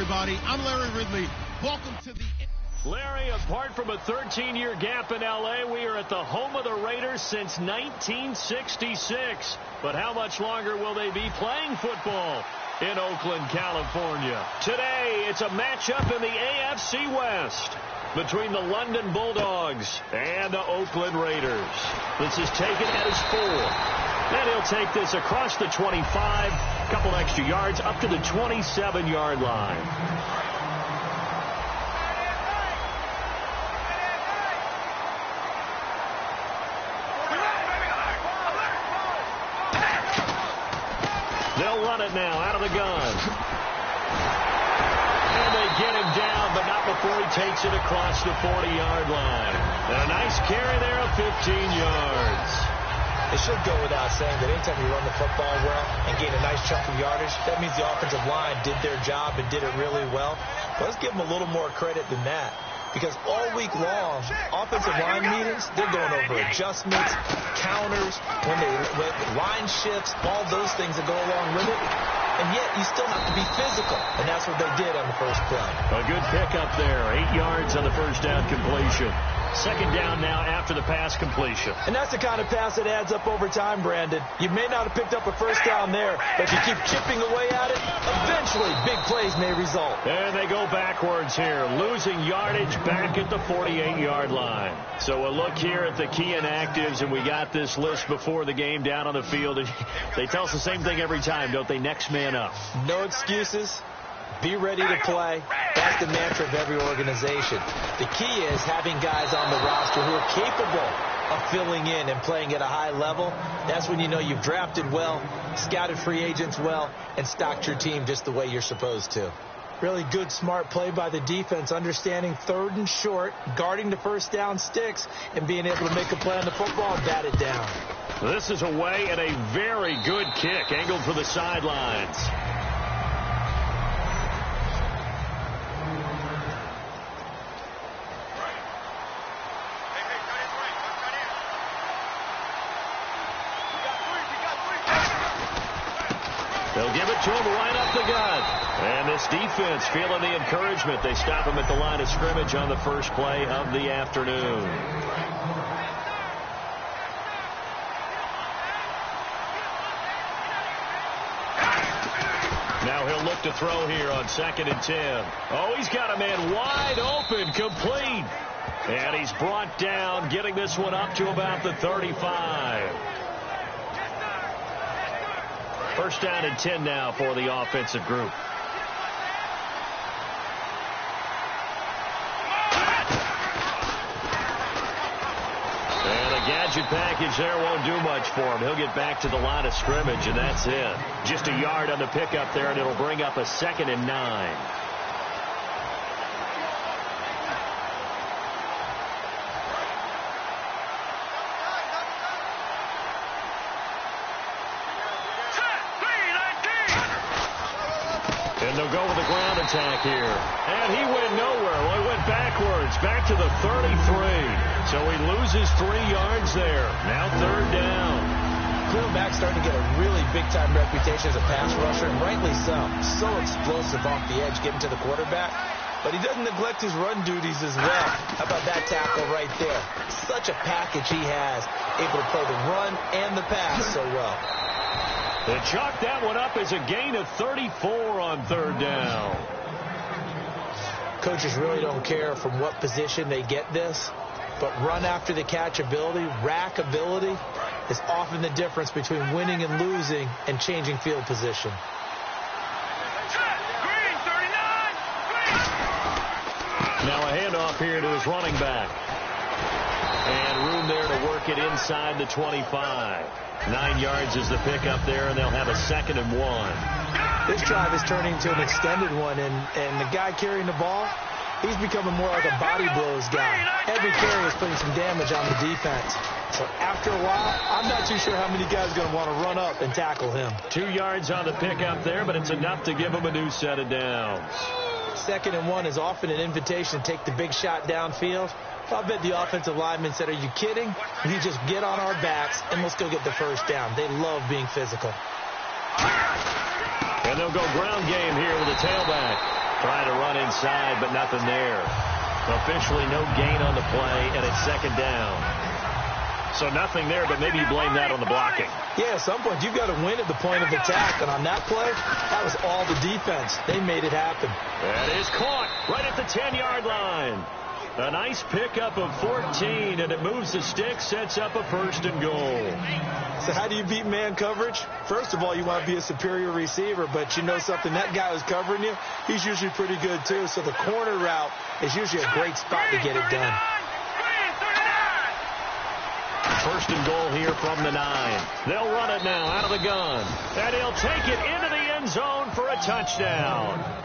everybody. I'm Larry Ridley. Welcome to the... Larry, apart from a 13-year gap in L.A., we are at the home of the Raiders since 1966. But how much longer will they be playing football in Oakland, California? Today, it's a matchup in the AFC West between the London Bulldogs and the Oakland Raiders. This is taken at his 4. And he'll take this across the 25, a couple extra yards, up to the 27-yard line. They'll run it now out of the gun. And they get him down, but not before he takes it across the 40-yard line. And a nice carry there of 15 yards. It should go without saying that anytime you run the football well and gain a nice chunk of yardage, that means the offensive line did their job and did it really well. But let's give them a little more credit than that. Because all week long, offensive line meetings, they're going over adjustments, counters, when line shifts, all those things that go along with it. And yet, you still have to be physical. And that's what they did on the first play. A good pickup there. 8 yards on the first down completion. Second down now after the pass completion. And that's the kind of pass that adds up over time, Brandon. You may not have picked up a first down there, but if you keep chipping away at it, eventually big plays may result. And they go backwards here, losing yardage back at the 48-yard line. So a look here at the key inactives, and we got this list before the game down on the field. And they tell us the same thing every time, don't they? Next man up. No excuses. Be ready to play. That's the mantra of every organization. The key is having guys on the roster who are capable of filling in and playing at a high level. That's when you know you've drafted well, scouted free agents well, and stocked your team just the way you're supposed to. Really good, smart play by the defense, understanding third and short, guarding the first down sticks, and being able to make a play on the football and bat it down. This is away and a very good kick, angled for the sidelines. They'll give it to him right up the gut. And this defense feeling the encouragement. They stop him at the line of scrimmage on the first play of the afternoon. Now he'll look to throw here on 2nd and 10. Oh, he's got a man wide open, complete. And he's brought down, getting this one up to about the 35. First down and 10 now for the offensive group. And a gadget package there won't do much for him. He'll get back to the line of scrimmage, and that's it. Just a yard on the pickup there, and it'll bring up a 2nd and 9. They'll go with a ground attack here. And he went nowhere. Well, he went backwards, back to the 33. So he loses 3 yards there. Now 3rd down. Khalil Mack's starting to get a really big-time reputation as a pass rusher, and rightly so. So explosive off the edge, getting to the quarterback. But he doesn't neglect his run duties as well. How about that tackle right there? Such a package he has, able to play the run and the pass so well. They chalk that one up as a gain of 34 on 3rd down. Coaches really don't care from what position they get this, but run after the catch ability, rack ability, is often the difference between winning and losing and changing field position. Now a handoff here to his running back. And room there to work it inside the 25. 9 yards is the pickup there, and they'll have a 2nd and 1. This drive is turning into an extended one, and the guy carrying the ball, he's becoming more like a body blows guy. Every carry is putting some damage on the defense. So after a while, I'm not too sure how many guys are going to want to run up and tackle him. 2 yards on the pickup there, but it's enough to give him a new set of downs. 2nd and 1 is often an invitation to take the big shot downfield. I bet the offensive lineman said, are you kidding? We just get on our backs and let's go get the first down. They love being physical. And they'll go ground game here with a tailback. Trying to run inside, but nothing there. Officially no gain on the play, and it's second down. So nothing there, but maybe you blame that on the blocking. Yeah, at some point, you've got to win at the point of attack. And on that play, that was all the defense. They made it happen. That is caught right at the 10-yard line. A nice pickup of 14, and it moves the stick, sets up a first and goal. So how do you beat man coverage? First of all, you want to be a superior receiver, but you know something, that guy who's covering you, he's usually pretty good too. So the corner route is usually a great spot to get it done. First and goal here from the 9. They'll run it now out of the gun, and he'll take it into the end zone for a touchdown.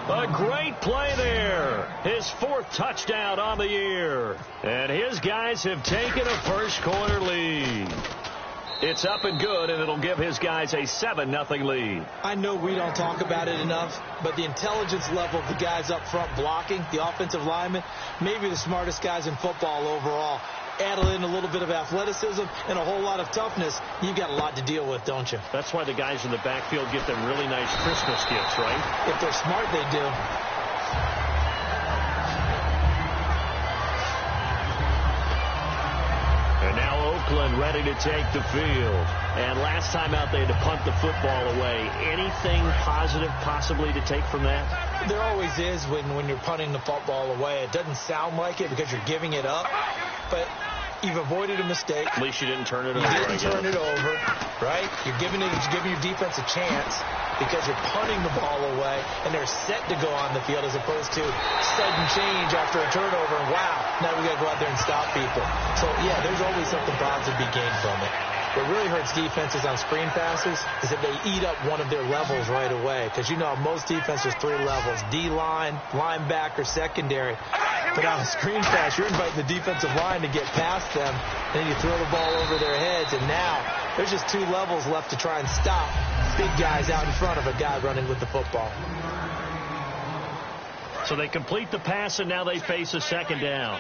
A great play there. His 4th touchdown on the year. And his guys have taken a first-quarter lead. It's up and good, and it'll give his guys a 7-0 lead. I know we don't talk about it enough, but the intelligence level of the guys up front blocking, the offensive linemen, maybe the smartest guys in football overall. Add in a little bit of athleticism and a whole lot of toughness, you got a lot to deal with, don't you? That's why the guys in the backfield get them really nice Christmas gifts, right? If they're smart, they do. And now Oakland ready to take the field. And last time out, they had to punt the football away. Anything positive possibly to take from that? There always is when you're punting the football away. It doesn't sound like it because you're giving it up, but you've avoided a mistake. At least you didn't turn it over. You didn't turn it over, right? You're giving your defense a chance because you're punting the ball away, and they're set to go on the field as opposed to sudden change after a turnover, and wow, now we got to go out there and stop people. So, yeah, there's always something positive to be gained from it. What really hurts defenses on screen passes is that they eat up one of their levels right away. Because you know most defenses 3 levels: D-line, linebacker, secondary. But on a screen pass, you're inviting the defensive line to get past them, and then you throw the ball over their heads, and now there's just 2 levels left to try and stop big guys out in front of a guy running with the football. So they complete the pass, and now they face a second down.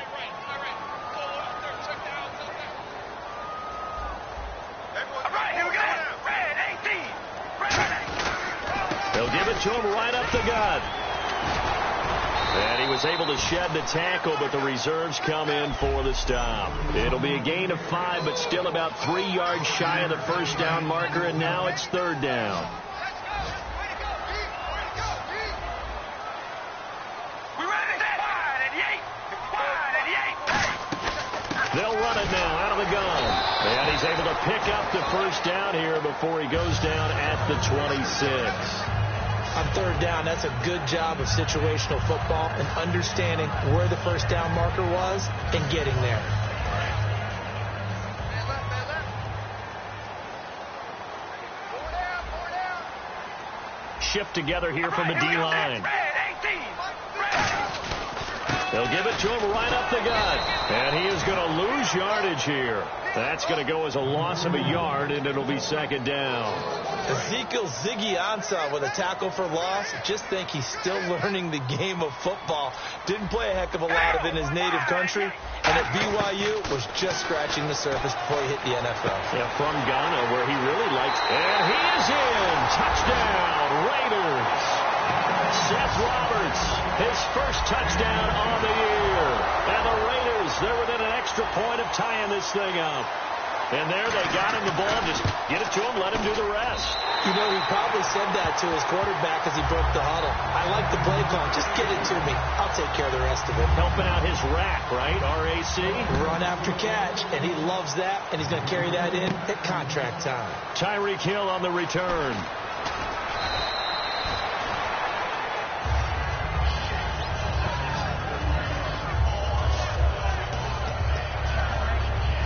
They'll give it to him right up the gut. And he was able to shed the tackle, but the reserves come in for the stop. It'll be a gain of 5, but still about 3 yards shy of the first down marker, and now it's 3rd down. They'll run it now out of the gun. And he's able to pick up the first down here before he goes down at the 26. On 3rd down, that's a good job of situational football and understanding where the first down marker was and getting there. Shift together here from the D-line. They'll give it to him right up the gut. And he is going to lose yardage here. That's going to go as a loss of a yard, and it'll be 2nd down. Ezekiel Ziggy Ansah with a tackle for loss. Just think he's still learning the game of football. Didn't play a heck of a lot of it in his native country. And at BYU was just scratching the surface before he hit the NFL. Yeah, from Ghana, where he really likes. And he is in. Touchdown, Raiders. Seth Roberts, his first touchdown on the year. And the Raiders, they're within an extra point of tying this thing up. And there they got him the ball. Just get it to him, let him do the rest. You know, he probably said that to his quarterback as he broke the huddle. I like the play call. Just get it to me. I'll take care of the rest of it. Helping out his rack, right? RAC. Run after catch. And he loves that. And he's going to carry that in at contract time. Tyreek Hill on the return.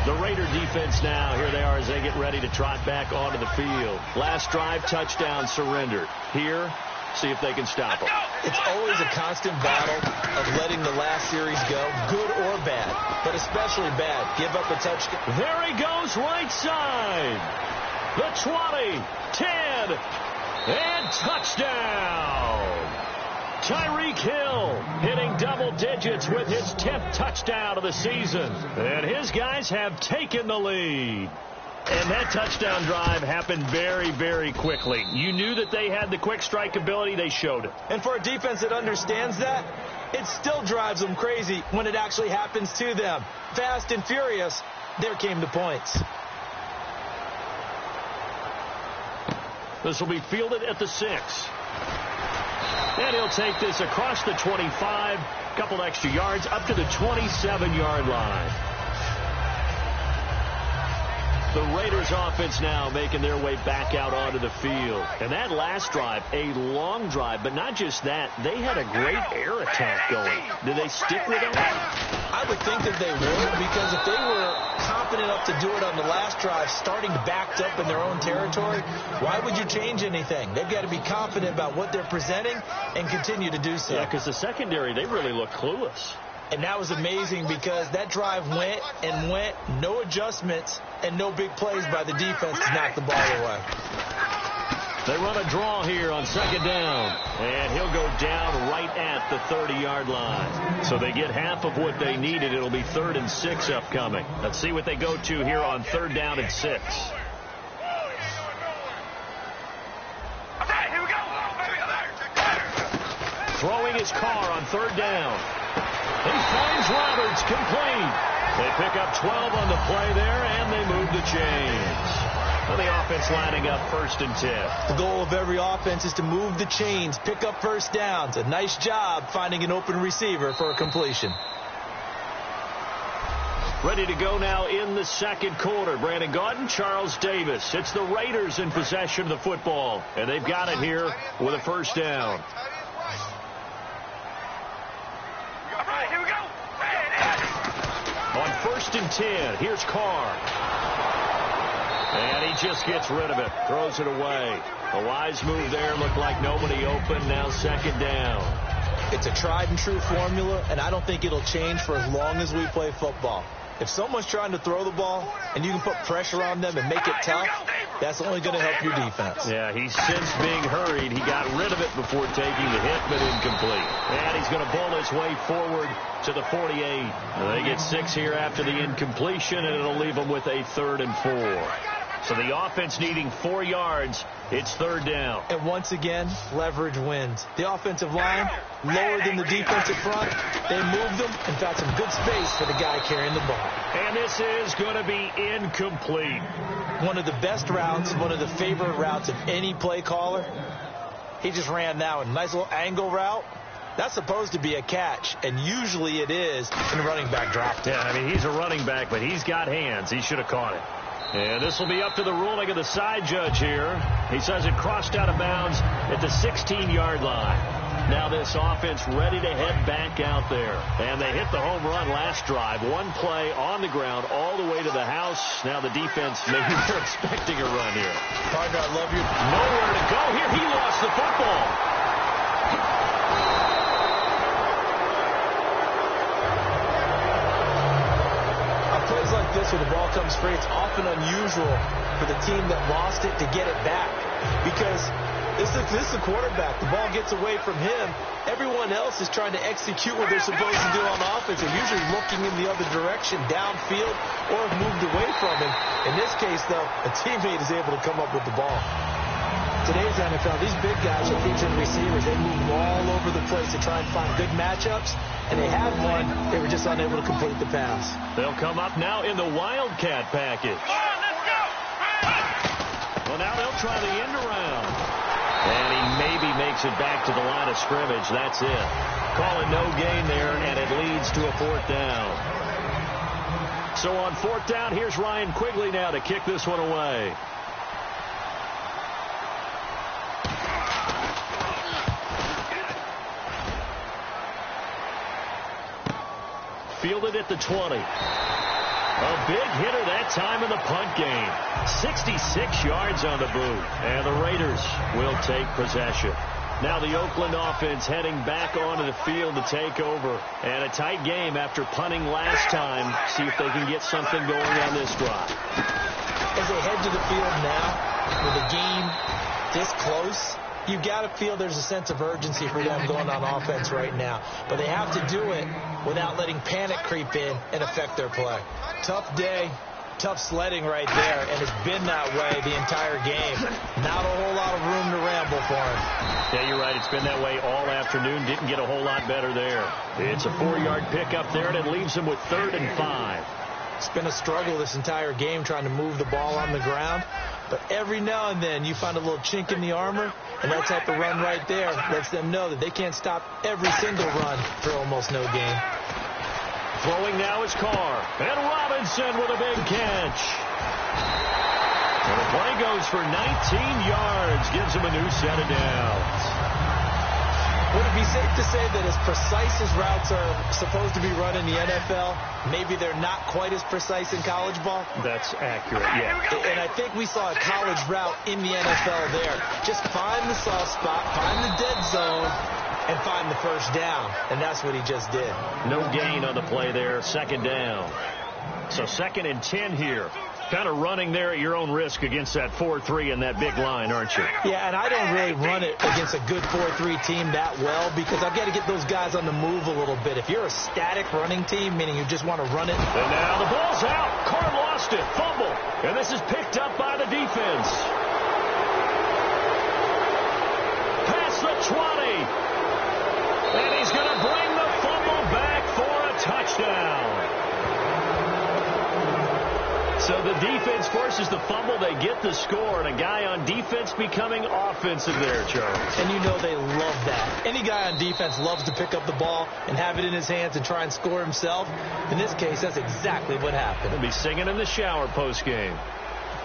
The Raider defense now, here they are as they get ready to trot back onto the field. Last drive, touchdown surrendered. Here, see if they can stop them. It's always a constant battle of letting the last series go, good or bad, but especially bad. Give up a touchdown. There he goes, right side. The 20, 10, and touchdown. Tyreek Hill hitting double digits with his 10th touchdown of the season. And his guys have taken the lead. And that touchdown drive happened very, very quickly. You knew that they had the quick strike ability. They showed it. And for a defense that understands that, it still drives them crazy when it actually happens to them. Fast and furious, there came the points. This will be fielded at the 6. And he'll take this across the 25, a couple extra yards, up to the 27-yard line. The Raiders offense now making their way back out onto the field. And that last drive, a long drive, but not just that, they had a great air attack going. Did they stick with that? I would think that they would, because if they were confident enough to do it on the last drive, starting backed up in their own territory, why would you change anything? They've got to be confident about what they're presenting and continue to do so. Yeah, because the secondary, they really look clueless. And that was amazing because that drive went and went, no adjustments, and no big plays by the defense to knock the ball away. They run a draw here on second down, and he'll go down right at the 30-yard line. So they get half of what they needed. It'll be 3rd and 6 upcoming. Let's see what they go to here on 3rd down and 6. Throwing his car on 3rd down. He finds Roberts, complete. They pick up 12 on the play there, and they move the chains. Well, the offense lining up 1st and 10. The goal of every offense is to move the chains, pick up first downs. A nice job finding an open receiver for a completion. Ready to go now in the second quarter. Brandon Gaudin, Charles Davis. It's the Raiders in possession of the football, and they've got it here with a 1st down. On 1st and 10, here's Carr. And he just gets rid of it, throws it away. A wise move there, looked like nobody open, now 2nd down. It's a tried and true formula, and I don't think it'll change for as long as we play football. If someone's trying to throw the ball and you can put pressure on them and make it tough, that's only going to help your defense. Yeah, he's since being hurried. He got rid of it before taking the hit, but incomplete. And he's going to bowl his way forward to the 48. They get 6 here after the incompletion, and it'll leave them with a 3rd and 4. So the offense needing 4 yards. It's 3rd down. And once again, leverage wins. The offensive line, lower than the defensive front. They moved them and found some good space for the guy carrying the ball. And this is going to be incomplete. One of the best routes, one of the favorite routes of any play caller. He just ran that one. Nice little angle route. That's supposed to be a catch, and usually it is, and the running back dropped it. Yeah, I mean, he's a running back, but he's got hands. He should have caught it. And this will be up to the ruling of the side judge here. He says it crossed out of bounds at the 16-yard line. Now this offense ready to head back out there. And they hit the home run last drive. One play on the ground all the way to the house. Now the defense, maybe they're expecting a run here. Partner, I love you. Nowhere to go here. He lost the football. Plays like this where the ball comes free, it's often unusual for the team that lost it to get it back, because this is the quarterback. The ball gets away from him. Everyone else is trying to execute what they're supposed to do on offense. They're usually looking in the other direction, downfield, or have moved away from him. In this case, though, a teammate is able to come up with the ball. Today's NFL, these big guys are featured receivers. They move all over the place to try and find good matchups, and they had one. They were just unable to complete the pass. They'll come up now in the Wildcat package. Well, now they'll try the end around. And he maybe makes it back to the line of scrimmage. That's it. Call it no gain there, and it leads to a 4th down. So on 4th down, here's Ryan Quigley now to kick this one away. Fielded at the 20. A big hitter that time in the punt game. 66 yards on the boot. And the Raiders will take possession. Now the Oakland offense heading back onto the field to take over. And a tight game after punting last time. See if they can get something going on this drive. As they head to the field now, with a game this close, you've got to feel there's a sense of urgency for them going on offense right now. But they have to do it without letting panic creep in and affect their play. Tough day, tough sledding right there, and it's been that way the entire game. Not a whole lot of room to ramble for him. Yeah, you're right. It's been that way all afternoon. Didn't get a whole lot better there. It's a 4-yard pickup there, and it leaves him with 3rd and 5. It's been a struggle this entire game trying to move the ball on the ground. But every now and then you find a little chink in the armor, and that type of run right there lets them know that they can't stop every single run for almost no gain. Throwing now is Carr. And Robinson with a big catch. And the play goes for 19 yards. Gives him a new set of downs. Would it be safe to say that as precise as routes are supposed to be run in the NFL, maybe they're not quite as precise in college ball? That's accurate, yeah. And I think we saw a college route in the NFL there. Just find the soft spot, find the dead zone, and find the first down. And that's what he just did. No gain on the play there. 2nd down. So 2nd and 10 here. Kind of running there at your own risk against that 4-3 and that big line, aren't you? Yeah, and I don't really run it against a good 4-3 team that well because I've got to get those guys on the move a little bit. If you're a static running team, meaning you just want to run it. And now the ball's out. Carr lost it. Fumble. And this is picked up by the defense. Past the 20. And he's going to bring the fumble back for a touchdown. So the defense forces the fumble. They get the score, and a guy on defense becoming offensive there, Charles. And you know they love that. Any guy on defense loves to pick up the ball and have it in his hands and try and score himself. In this case, that's exactly what happened. He'll be singing in the shower post-game.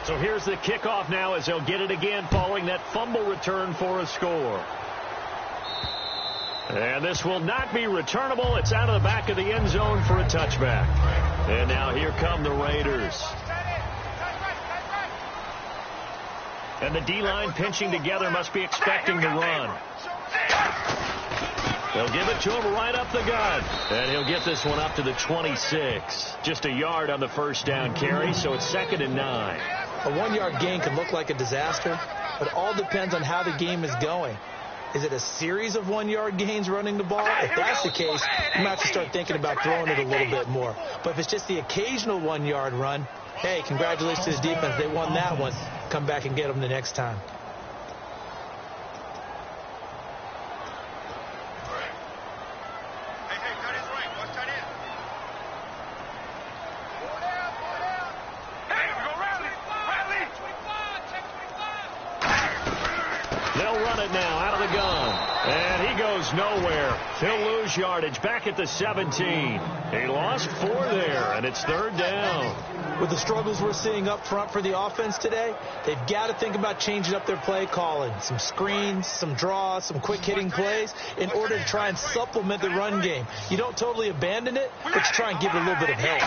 So here's the kickoff now as they'll get it again following that fumble return for a score. And this will not be returnable. It's out of the back of the end zone for a touchback. And now here come the Raiders. And the D-line pinching together must be expecting the run. They'll give it to him right up the gut. And he'll get this one up to the 26. Just a yard on the first down carry, so it's 2nd and 9. A 1-yard gain can look like a disaster, but it all depends on how the game is going. Is it a series of 1-yard gains running the ball? If that's the case, you might have to start thinking about throwing it a little bit more. But if it's just the occasional 1-yard run, hey, congratulations to the defense. They won that one. Come back and get them the next time. They'll run it now out of the gun. And he goes nowhere. He'll lose yardage back at the 17. He lost 4 there, and it's 3rd down. With the struggles we're seeing up front for the offense today, they've got to think about changing up their play calling. Some screens, some draws, some quick-hitting plays in order to try and supplement the run game. You don't totally abandon it, but you try and give it a little bit of help.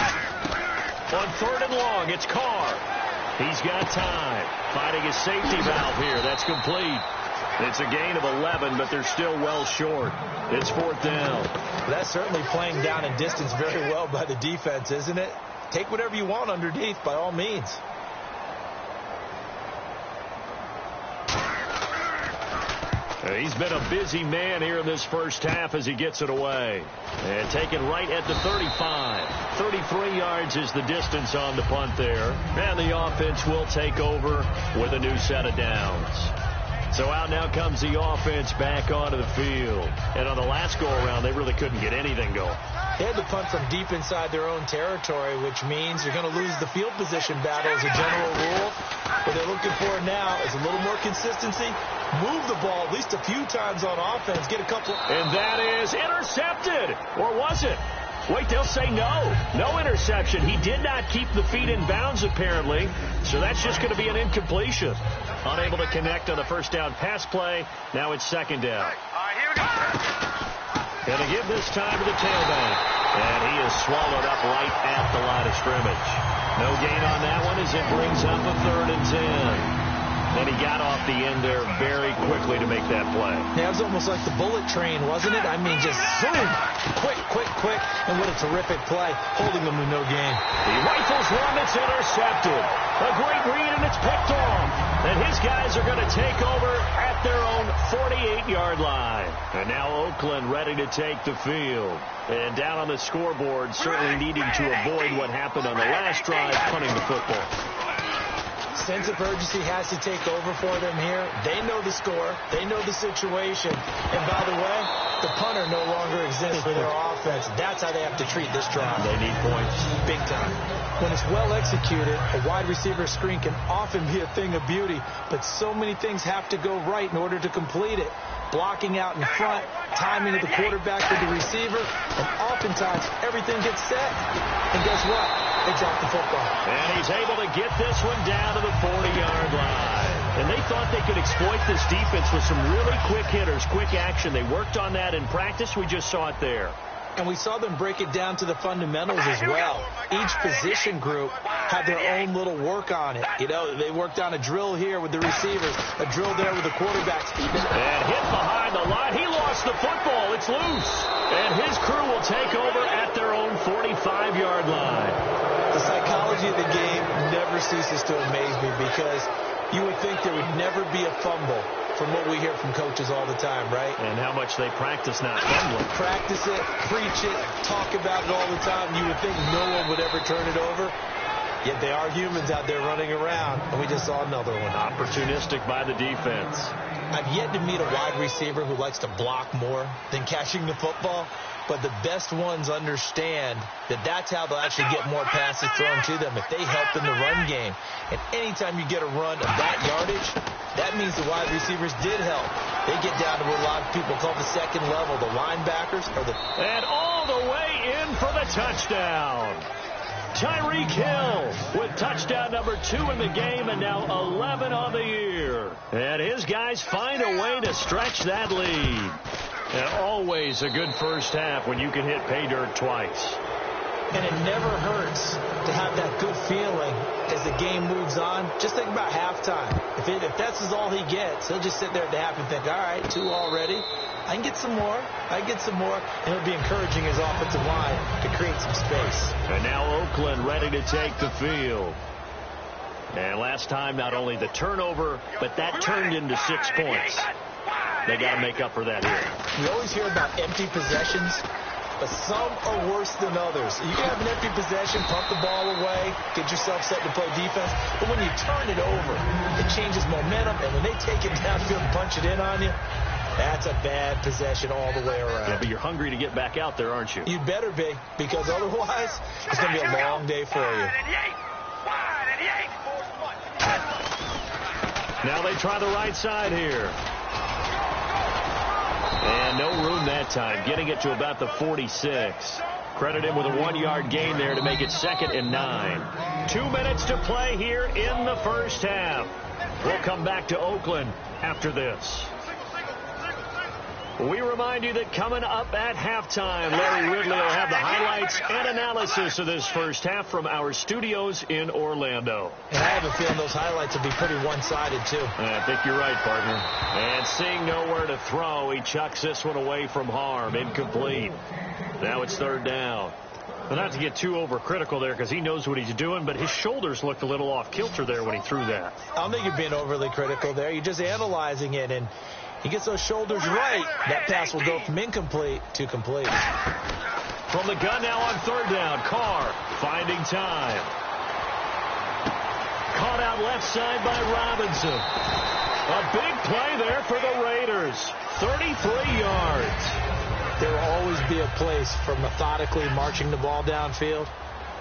On 3rd and long, it's Carr. He's got time. Finding his safety valve here. That's complete. It's a gain of 11, but they're still well short. It's 4th down. That's certainly playing down in distance very well by the defense, isn't it? Take whatever you want underneath, by all means. He's been a busy man here in this first half as he gets it away. And taken right at the 35. 33 yards is the distance on the punt there. And the offense will take over with a new set of downs. So out now comes the offense back onto the field. And on the last go-around, they really couldn't get anything going. They had to punt from deep inside their own territory, which means you're going to lose the field position battle as a general rule. What they're looking for now is a little more consistency. Move the ball at least a few times on offense. Get a couple. And that is intercepted. Or was it? Wait, they'll say no. No interception. He did not keep the feet in bounds, apparently. So that's just going to be an incompletion. Unable to connect on the first down pass play. Now it's 2nd down. All right, here we go. Going to give this time to the tailback. And he is swallowed up right at the line of scrimmage. No gain on that one as it brings up a 3rd and 10. And he got off the end there very quickly to make that play. Yeah, it was almost like the bullet train, wasn't it? I mean, just zoom. Quick, quick, quick. And what a terrific play, holding them to no gain. He rifles one that's intercepted. A great read, and it's picked off. And his guys are going to take over at their own 48 8-yard line. And now Oakland ready to take the field. And down on the scoreboard, certainly needing to avoid what happened on the last drive, punting the football. Sense of urgency has to take over for them here. They know the score. They know the situation. And by the way, the punter no longer exists for their offense. That's how they have to treat this drive. They need points. Big time. When it's well executed, a wide receiver screen can often be a thing of beauty, but so many things have to go right in order to complete it. Blocking out in front, timing of the quarterback with the receiver, and oftentimes everything gets set. And guess what? They drop the football. And he's able to get this one down to the 40-yard line. And they thought they could exploit this defense with some really quick hitters, quick action. They worked on that in practice. We just saw it there. And we saw them break it down to the fundamentals as well. Each position group had their own little work on it. You know, they worked on a drill here with the receivers, a drill there with the quarterbacks. And hit behind the line. He lost the football. It's loose. And his crew will take over at their own 45-yard line. The psychology of the game never ceases to amaze me because you would think there would never be a fumble from what we hear from coaches all the time, right? And how much they practice not fumbling. Practice it, preach it, talk about it all the time. You would think no one would ever turn it over. Yet they are humans out there running around, and we just saw another one. Opportunistic by the defense. I've yet to meet a wide receiver who likes to block more than catching the football, but the best ones understand that that's how they'll actually get more passes thrown to them if they help in the run game. And anytime you get a run of that yardage, that means the wide receivers did help. They get down to what a lot of people call the second level, the linebackers. And all the way in for the touchdown. Tyreek Hill with touchdown number 2 in the game and now 11 on the year. And his guys find a way to stretch that lead. And always a good first half when you can hit pay dirt twice. And it never hurts to have that good feeling as the game moves on. Just think about halftime. If that's all he gets, he'll just sit there at the half and think, all right, 2 already. I can get some more. And he'll be encouraging his offensive line to create some space. And now Oakland ready to take the field. And last time, not only the turnover, but that turned into 6 points. They got to make up for that here. We always hear about empty possessions, but some are worse than others. You can have an empty possession, pump the ball away, get yourself set to play defense, but when you turn it over, it changes momentum, and when they take it downfield and punch it in on you, that's a bad possession all the way around. Yeah, but you're hungry to get back out there, aren't you? You'd better be, because otherwise, it's going to be a long day for you. Now they try the right side here. And no room that time, getting it to about the 46. Credit him with a 1-yard gain there to make it 2nd and 9. 2 minutes to play here in the first half. We'll come back to Oakland after this. We remind you that coming up at halftime, Larry Ridley will have the highlights and analysis of this first half from our studios in Orlando. And I have a feeling those highlights will be pretty one-sided, too. I think you're right, partner. And seeing nowhere to throw, he chucks this one away from harm. Incomplete. Now it's 3rd down. Well, not to get too overcritical there because he knows what he's doing, but his shoulders looked a little off kilter there when he threw that. I don't think you're being overly critical there. You're just analyzing it, and he gets those shoulders right. That pass will go from incomplete to complete. From the gun now on 3rd down. Carr finding time. Caught out left side by Robinson. A big play there for the Raiders. 33 yards. There will always be a place for methodically marching the ball downfield.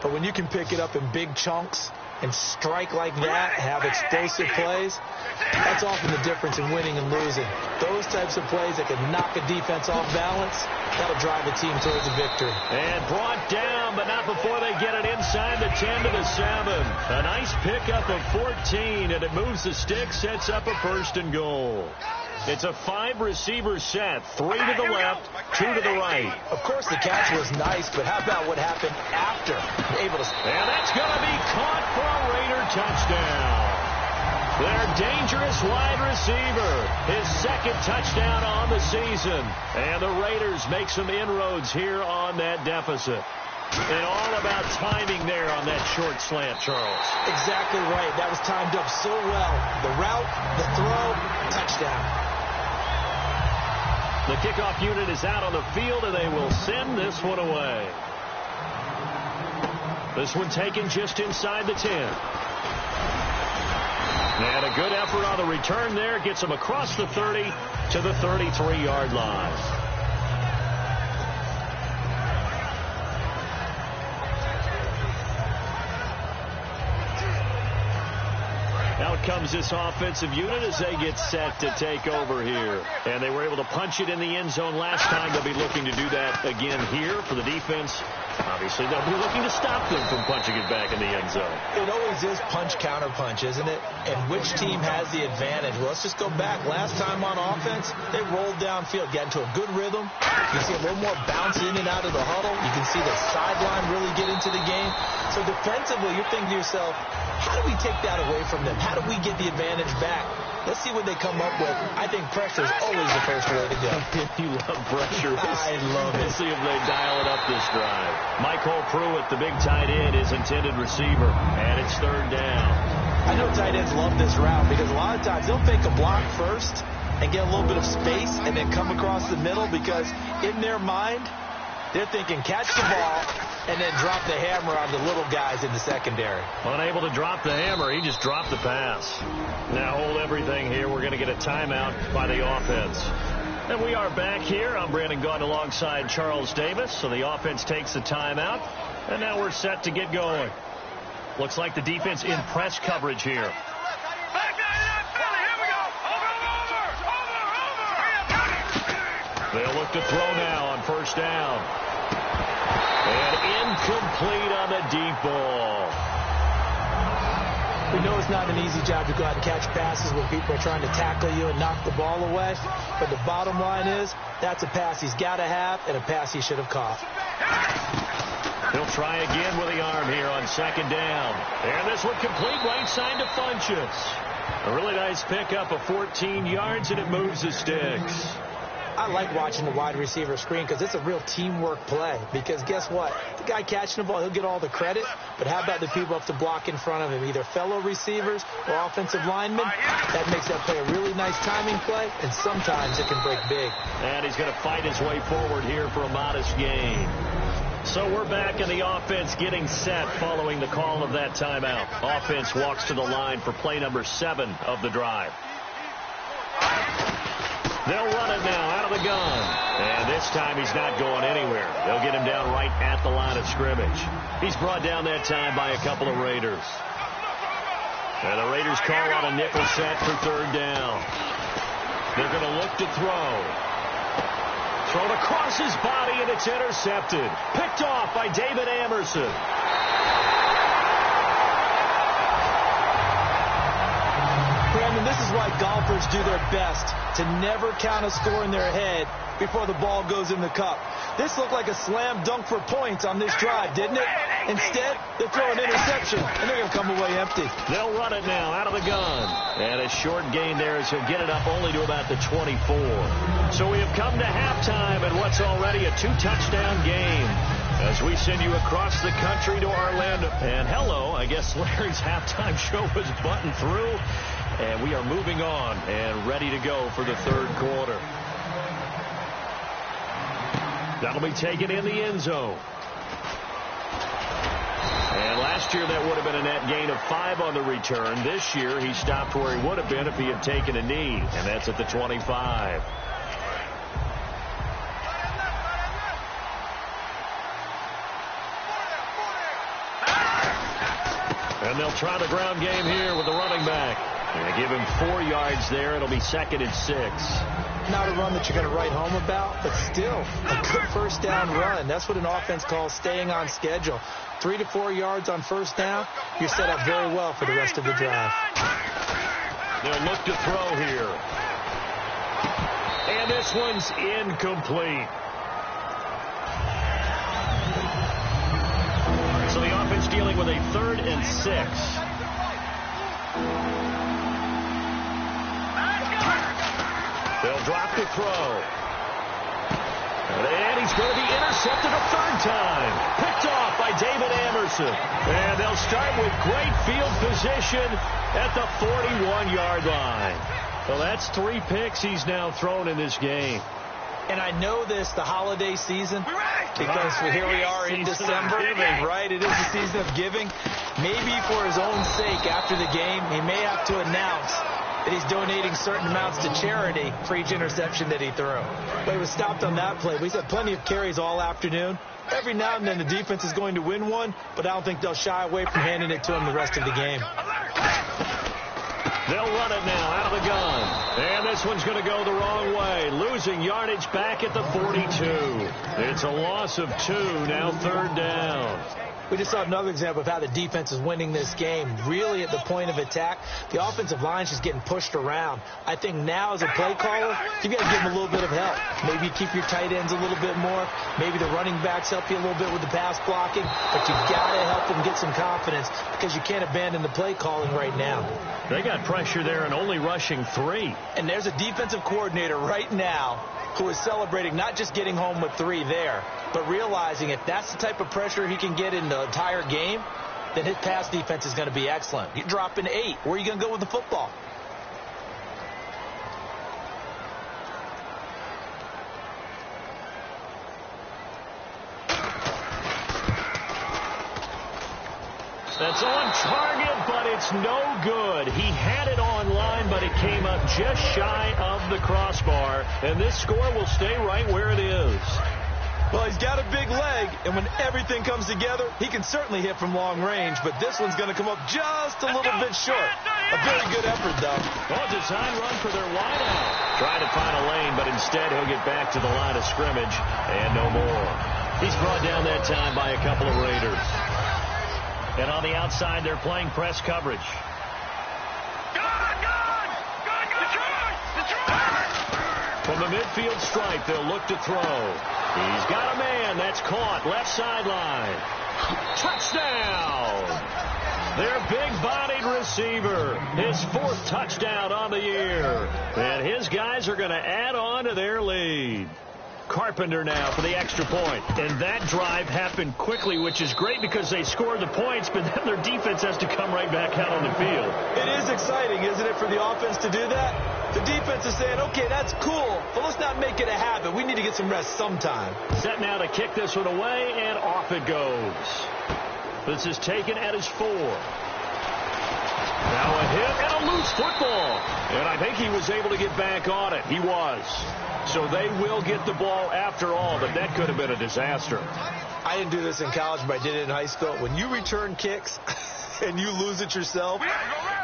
But when you can pick it up in big chunks and strike like that, have explosive plays, that's often the difference in winning and losing. Those types of plays that can knock a defense off balance, that'll drive a team towards a victory. And brought down, but not before they get it inside the 10 to the 7. A nice pickup of 14, and it moves the stick, sets up a 1st and goal. It's a 5-receiver set, 3 to the left, 2 to the right. Of course, the catch was nice, but how about what happened after? And that's going to be caught for a Raider touchdown. Their dangerous wide receiver, his 2nd touchdown on the season. And the Raiders make some inroads here on that deficit. And all about timing there on that short slant, Charles. Exactly right. That was timed up so well. The route, the throw, touchdown. The kickoff unit is out on the field, and they will send this one away. This one taken just inside the 10. And a good effort on the return there. Gets him across the 30 to the 33-yard line. Out comes this offensive unit as they get set to take over here. And they were able to punch it in the end zone last time. They'll be looking to do that again here for the defense. Obviously, they'll be looking to stop them from punching it back in the end zone. It always is punch-counter-punch, isn't it? And which team has the advantage? Well, let's just go back. Last time on offense, they rolled downfield, got into a good rhythm. You can see a little more bounce in and out of the huddle. You can see the sideline really get into the game. So defensively, you're thinking to yourself, how do we take that away from them? How do we get the advantage back? Let's see what they come up with. I think pressure is always the first way to go. You love pressure. I love it. Let's see if they dial it up this drive. Michael Pruitt, the big tight end, is intended receiver. And it's third down. I know tight ends love this route because a lot of times they'll fake a block first and get a little bit of space and then come across the middle because in their mind, they're thinking catch the ball and then drop the hammer on the little guys in the secondary. Unable to drop the hammer, he just dropped the pass. Now hold everything here. We're going to get a timeout by the offense. And we are back here. I'm Brandon Gaudin alongside Charles Davis. So the offense takes the timeout. And now we're set to get going. Looks like the defense in press coverage here. They'll look to throw now on first down. And incomplete on the deep ball. We know it's not an easy job to go out and catch passes when people are trying to tackle you and knock the ball away. But the bottom line is that's a pass he's got to have and a pass he should have caught. He'll try again with the arm here on second down. And this one complete right side to Funchess. A really nice pickup of 14 yards, and it moves the sticks. I like watching the wide receiver screen because it's a real teamwork play. Because guess what? The guy catching the ball, he'll get all the credit. But how about the people up to block in front of him, either fellow receivers or offensive linemen? That makes that play a really nice timing play, and sometimes it can break big. And he's going to fight his way forward here for a modest gain. So we're back in the offense getting set following the call of that timeout. Offense walks to the line for play number 7 of the drive. They'll run it now out of the gun. And this time he's not going anywhere. They'll get him down right at the line of scrimmage. He's brought down that time by a couple of Raiders. And the Raiders call on a nickel set for third down. They're going to look to throw. Thrown across his body, and it's intercepted. Picked off by David Amerson. Brandon, this is why golfers do their best to never count a score in their head before the ball goes in the cup. This looked like a slam dunk for points on this drive, didn't it? Instead, they throw an interception, and they're going to come away empty. They'll run it now out of the gun. And a short gain there as he'll get it up only to about the 24. So we have come to halftime in what's already a 2-touchdown game as we send you across the country to Orlando. And hello, I guess Larry's halftime show was buttoned through. And we are moving on and ready to go for the third quarter. That'll be taken in the end zone. And last year that would have been a net gain of 5 on the return. This year he stopped where he would have been if he had taken a knee. And that's at the 25. And they'll try the ground game here with the running back. And they give him 4 yards there. It'll be 2nd and 6. Not a run that you're going to write home about, but still a good first down run. That's what an offense calls staying on schedule. 3 to 4 yards on first down, you're set up very well for the rest of the drive. They'll look to throw here. And this one's incomplete. So the offense dealing with a 3rd and 6. They'll drop the throw. And he's going to be intercepted a 3rd time. Picked off by David Amerson. And they'll start with great field position at the 41-yard line. So that's 3 picks he's now thrown in this game. And I know this, the holiday season, because here we are in December, right? It is the season of giving. Maybe for his own sake, after the game, he may have to announce that he's donating certain amounts to charity for each interception that he threw. But he was stopped on that play. He's had plenty of carries all afternoon. Every now and then the defense is going to win one, but I don't think they'll shy away from handing it to him the rest of the game. They'll run it now out of the gun. And this one's going to go the wrong way. Losing yardage back at the 42. It's a loss of 2, now 3rd down. We just saw another example of how the defense is winning this game. Really at the point of attack, the offensive line is just getting pushed around. I think now as a play caller, you've got to give them a little bit of help. Maybe you keep your tight ends a little bit more. Maybe the running backs help you a little bit with the pass blocking. But you've got to help them get some confidence because you can't abandon the play calling right now. They got pressure there and only rushing 3. And there's a defensive coordinator right now who is celebrating not just getting home with 3 there, but realizing if that's the type of pressure he can get in the entire game, then his pass defense is going to be excellent. You're dropping 8. Where are you going to go with the football? That's on target, but it's no good. He had it online, but it came up just shy of the crossbar, and this score will stay right where it is. Well, he's got a big leg, and when everything comes together, he can certainly hit from long range, but this one's going to come up just a little bit short. A very good effort, though. Well, design run for their wideout. Trying to find a lane, but instead he'll get back to the line of scrimmage, and no more. He's brought down that time by a couple of Raiders. And on the outside, they're playing press coverage. From the midfield stripe, they'll look to throw. He's got a man. That's caught. Left sideline. Touchdown! Their big-bodied receiver. His 4th touchdown on the year. And his guys are going to add on to their lead. Carpenter now for the extra point. And that drive happened quickly, which is great because they scored the points, but then their defense has to come right back out on the field. It is exciting, isn't it, for the offense to do that? The defense is saying, okay, that's cool, but let's not make it a habit. We need to get some rest sometime. Set now to kick this one away, and off it goes. This is taken at his 4. Now a hit and a loose football. And I think he was able to get back on it. He was. So they will get the ball after all, but that could have been a disaster. I didn't do this in college, but I did it in high school. When you return kicks and you lose it yourself,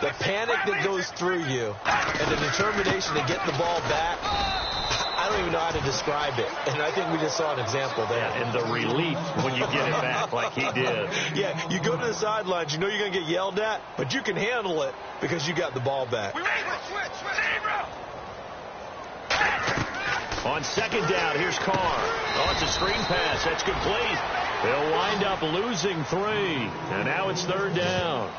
the panic that goes through you and the determination to get the ball back, I don't even know how to describe it. And I think we just saw an example there. Yeah, and the relief when you get it back like he did. Yeah, you go to the sidelines, you know you're going to get yelled at, but you can handle it because you got the ball back. On 2nd down, here's Carr. Oh, it's a screen pass. That's complete. They'll wind up losing 3. And now it's 3rd down.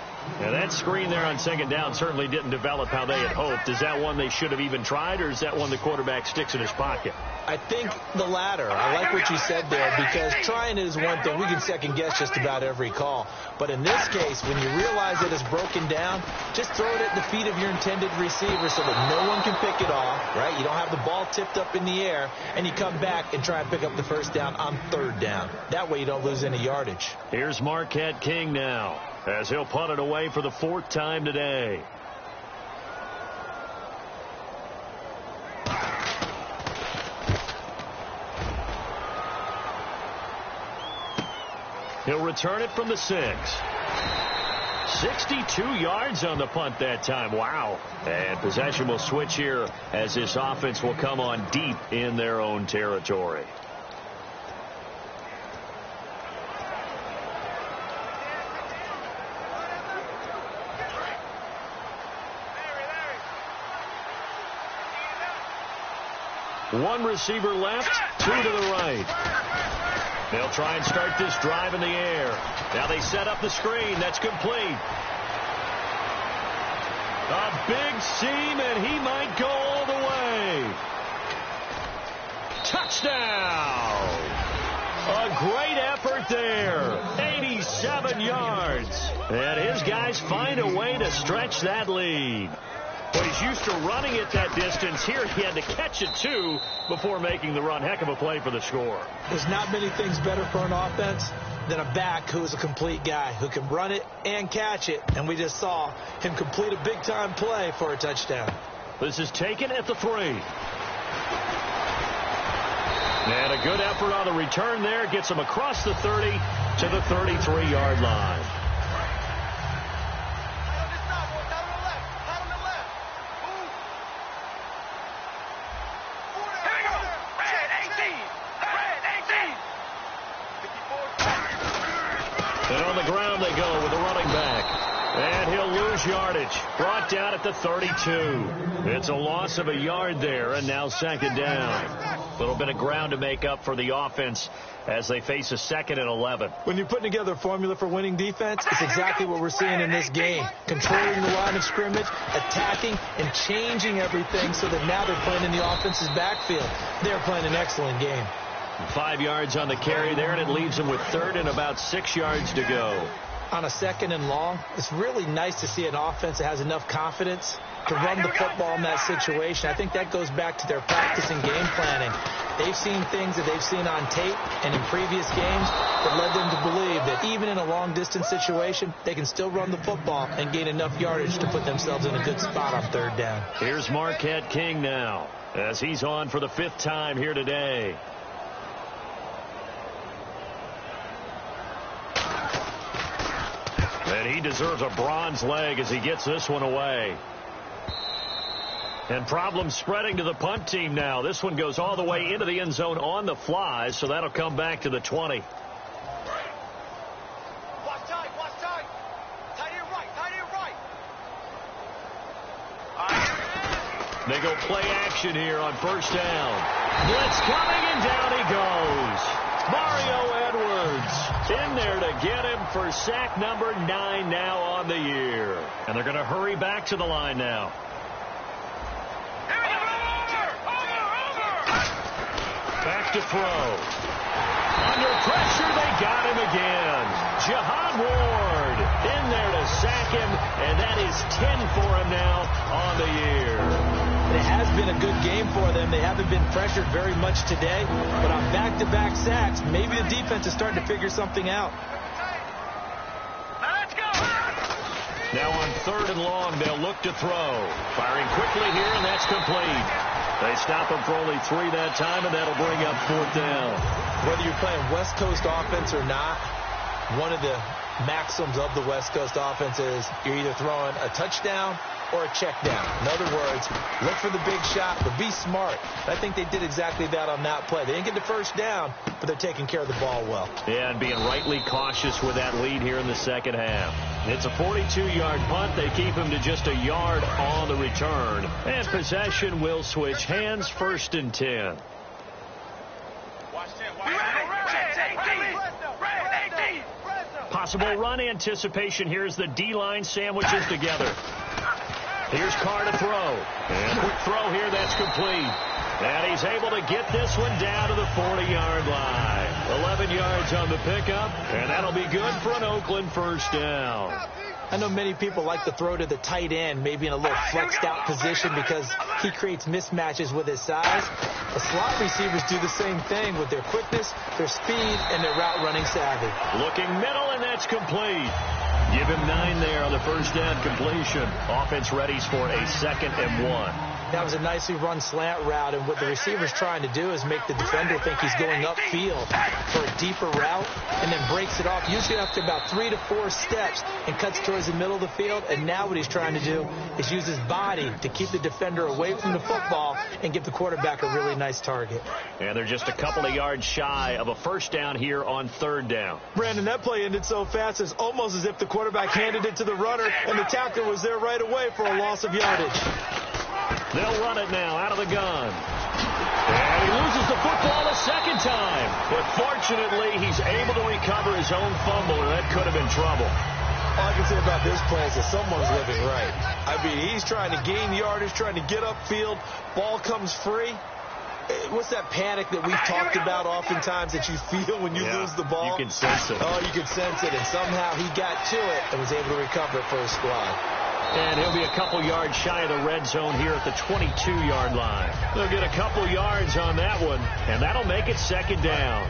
Now, that screen there on 2nd down certainly didn't develop how they had hoped. Is that one they should have even tried, or is that one the quarterback sticks in his pocket? I think the latter. I like what you said there, because trying it is one thing. We can second-guess just about every call. But in this case, when you realize that it's broken down, just throw it at the feet of your intended receiver so that no one can pick it off, right? You don't have the ball tipped up in the air, and you come back and try and pick up the 1st down on 3rd down. That way you don't lose any yardage. Here's Marquette King now, as he'll punt it away for the 4th time today. He'll return it from the 6. 62 yards on the punt that time. Wow. And possession will switch here as this offense will come on deep in their own territory. One receiver left, 2 to the right. They'll try and start this drive in the air. Now they set up the screen. That's complete. A big seam, and he might go all the way. Touchdown! A great effort there. 87 yards. And his guys find a way to stretch that lead. But he's He's used to running it that distance. Here he had to catch it, too, before making the run. Heck of a play for the score. There's not many things better for an offense than a back who's a complete guy, who can run it and catch it. And we just saw him complete a big-time play for a touchdown. This is taken at the 3. And a good effort on the return there. Gets him across the 30 to the 33-yard line. And on the ground they go with the running back. And he'll lose yardage. Brought down at the 32. It's a loss of a yard there, and now second down. A little bit of ground to make up for the offense as they face a 2nd and 11. When you're putting together a formula for winning defense, it's exactly what we're seeing in this game. Controlling the line of scrimmage, attacking, and changing everything so that now they're playing in the offense's backfield. They're playing an excellent game. 5 yards on the carry there, and it leaves them with 3rd and about 6 yards to go. On a 2nd and long, it's really nice to see an offense that has enough confidence to run the football in that situation. I think that goes back to their practice and game planning. They've seen things that they've seen on tape and in previous games that led them to believe that even in a long-distance situation, they can still run the football and gain enough yardage to put themselves in a good spot on 3rd down. Here's Marquette King now as he's on for the 5th time here today. And he deserves a bronze leg as he gets this one away. And problems spreading to the punt team now. This one goes all the way into the end zone on the fly, so that'll come back to the 20. Watch tight, watch tight. Tight end right, tight end right. They go play action here on 1st down. Blitz coming, and down he goes. Mario Edwards in there to get him for sack number 9 now on the year. And they're going to hurry back to the line now. Back to throw. Under pressure, they got him again. Jihad Ward in there to sack him, and that is 10 for him now on the year. It has been a good game for them. They haven't been pressured very much today, but on back-to-back sacks, maybe the defense is starting to figure something out. Let's go. Now on 3rd and long, they'll look to throw. Firing quickly here, and that's complete. They stop him for only 3 that time, and that'll bring up 4th down. Whether you're playing West Coast offense or not, one of the maxims of the West Coast offense is you're either throwing a touchdown or a check down. In other words, look for the big shot, but be smart. I think they did exactly that on that play. They didn't get the 1st down, but they're taking care of the ball well. Yeah, and being rightly cautious with that lead here in the 2nd half. It's a 42-yard punt. They keep him to just a yard on the return. And possession will switch hands, 1st and 10. Watch 10. Possible run anticipation. Here's the D-line sandwiches together. Here's Carr to throw. And quick throw here, that's complete. And he's able to get this one down to the 40-yard line. 11 yards on the pickup, and that'll be good for an Oakland 1st down. I know many people like to throw to the tight end, maybe in a little flexed out position because he creates mismatches with his size. The slot receivers do the same thing with their quickness, their speed, and their route running savvy. Looking middle, and that's complete. Give him 9 there on the 1st down completion. Offense readies for a 2nd and 1. That was a nicely run slant route, and what the receiver's trying to do is make the defender think he's going upfield for a deeper route and then breaks it off, usually after about 3 to 4 steps, and cuts towards the middle of the field. And now what he's trying to do is use his body to keep the defender away from the football and give the quarterback a really nice target. And they're just a couple of yards shy of a 1st down here on 3rd down. Brandon, that play ended so fast, it's almost as if the quarterback handed it to the runner and the tackler was there right away for a loss of yardage. They'll run it now out of the gun. And he loses the football a 2nd time. But fortunately, he's able to recover his own fumble, or that could have been trouble. All I can say about this play is that someone's living right. I mean, he's trying to gain yardage, trying to get upfield. Ball comes free. What's that panic that we've talked about oftentimes that you feel when you lose the ball? You can sense it. Oh, you can sense it. And somehow he got to it and was able to recover it for his squad. And he'll be a couple yards shy of the red zone here at the 22-yard line. They'll get a couple yards on that one, and that'll make it second down.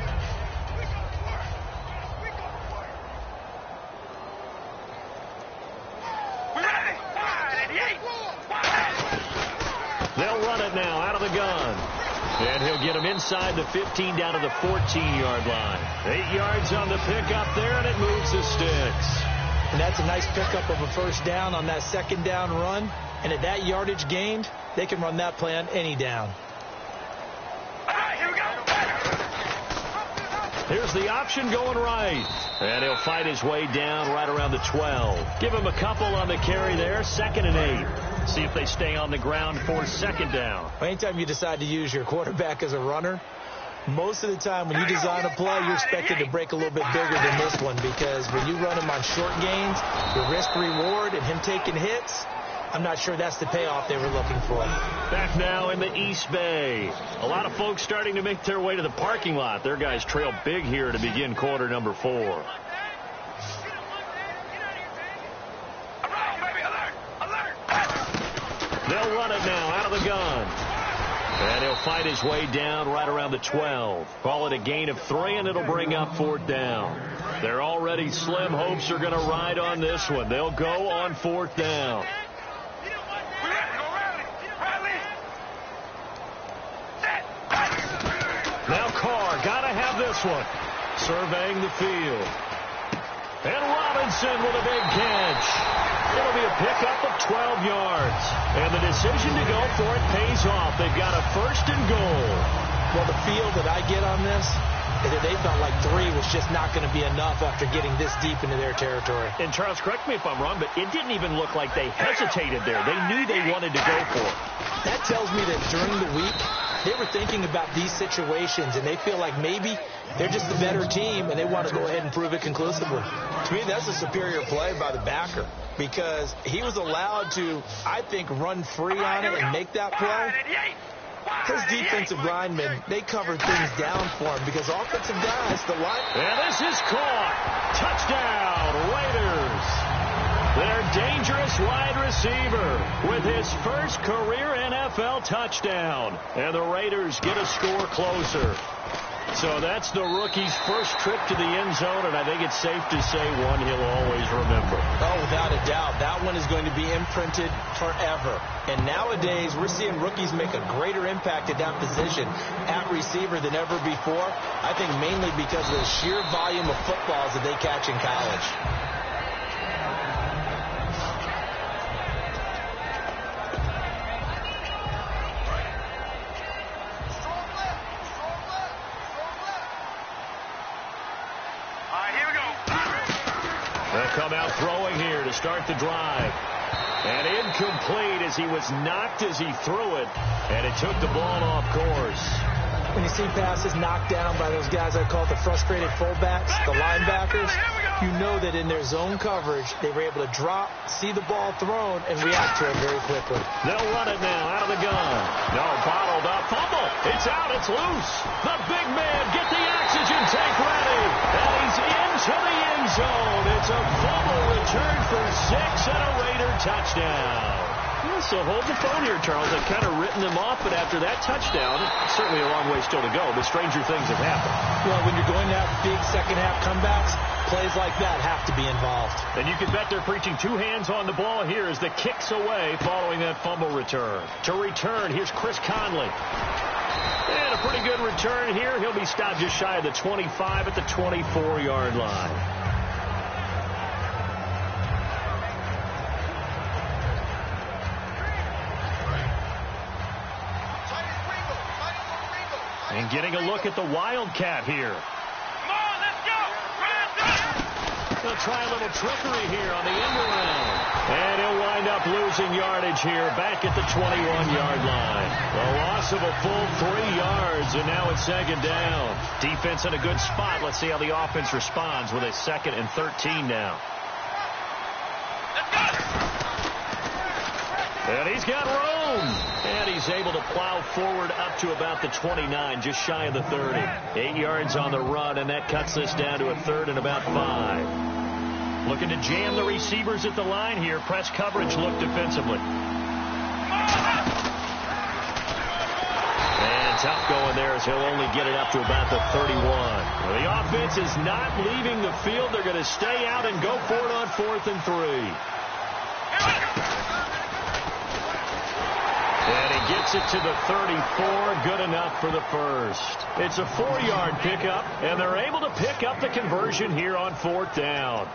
They'll run it now out of the gun. And he'll get him inside the 15 down to the 14-yard line. 8 yards on the pickup there, and it moves the sticks. And that's a nice pickup of a first down on that second down run. And at that yardage gained, they can run that play on any down. Here's the option going right. And he'll fight his way down right around the 12. Give him a couple on the carry there, 2nd and 8. See if they stay on the ground for second down. Anytime you decide to use your quarterback as a runner, most of the time when you design a play, you're expected to break a little bit bigger than this one, because when you run him on short gains, the risk-reward and him taking hits, I'm not sure that's the payoff they were looking for. Back now in the East Bay. A lot of folks starting to make their way to the parking lot. Their guys trail big here to begin quarter number 4. They'll run it now out of the gun. And he'll fight his way down right around the 12. Call it a gain of 3, and it'll bring up 4th down. They're already slim hopes are going to ride on this one. They'll go on 4th down. Now Carr, got to have this one. Surveying the field. And Robinson with a big catch. It'll be a pickup of 12 yards. And the decision to go for it pays off. They've got a 1st and goal. Well, the feel that I get on this is that they felt like 3 was just not going to be enough after getting this deep into their territory. And Charles, correct me if I'm wrong, but it didn't even look like they hesitated there. They knew they wanted to go for it. That tells me that during the week, they were thinking about these situations, and they feel like maybe they're just the better team, and they want to go ahead and prove it conclusively. To me, that's a superior play by the backer, because he was allowed to, I think, run free on it and make that play. His defensive linemen, they covered things down for him, because offensive guys, the line... And this is caught. Touchdown, Raiders. Their dangerous wide receiver with his first career NFL touchdown. And the Raiders get a score closer. So that's the rookie's first trip to the end zone, and I think it's safe to say one he'll always remember. Oh, without a doubt. That one is going to be imprinted forever. And nowadays, we're seeing rookies make a greater impact at that position at receiver than ever before. I think mainly because of the sheer volume of footballs that they catch in college. Come out throwing here to start the drive. And incomplete as he was knocked as he threw it. And it took the ball off course. When you see passes knocked down by those guys I call the frustrated fullbacks, the linebackers, you know that in their zone coverage, they were able to drop, see the ball thrown, and react to it very quickly. They'll run it now out of the gun. No, bottled up. Fumble. It's out. It's loose. The big man, get the oxygen tank ready. And he's into the end zone. It's a fumble return for 6 and a Raider touchdown. So hold the phone here, Charles. I've kind of written them off, but after that touchdown, certainly a long way still to go, but stranger things have happened. Well, when you're going to have big second-half comebacks, plays like that have to be involved. And you can bet they're preaching 2 hands on the ball here as the kick's away following that fumble return. To return, here's Chris Conley. And a pretty good return here. He'll be stopped just shy of the 25 at the 24-yard line. And getting a look at the Wildcat here. Come on, let's go. He'll try a little trickery here on the end around. And he'll wind up losing yardage here back at the 21-yard line. A loss of a full 3 yards, and now it's second down. Defense in a good spot. Let's see how the offense responds with a 2nd and 13 now. And he's got room. And he's able to plow forward up to about the 29, just shy of the 30. 8 yards on the run, and that cuts this down to a 3rd and about 5. Looking to jam the receivers at the line here. Press coverage look defensively. And tough going there as he'll only get it up to about the 31. Well, the offense is not leaving the field. They're going to stay out and go for it on 4th and 3. And he gets it to the 34. Good enough for the first. It's a 4-yard pickup, and they're able to pick up the conversion here on 4th down.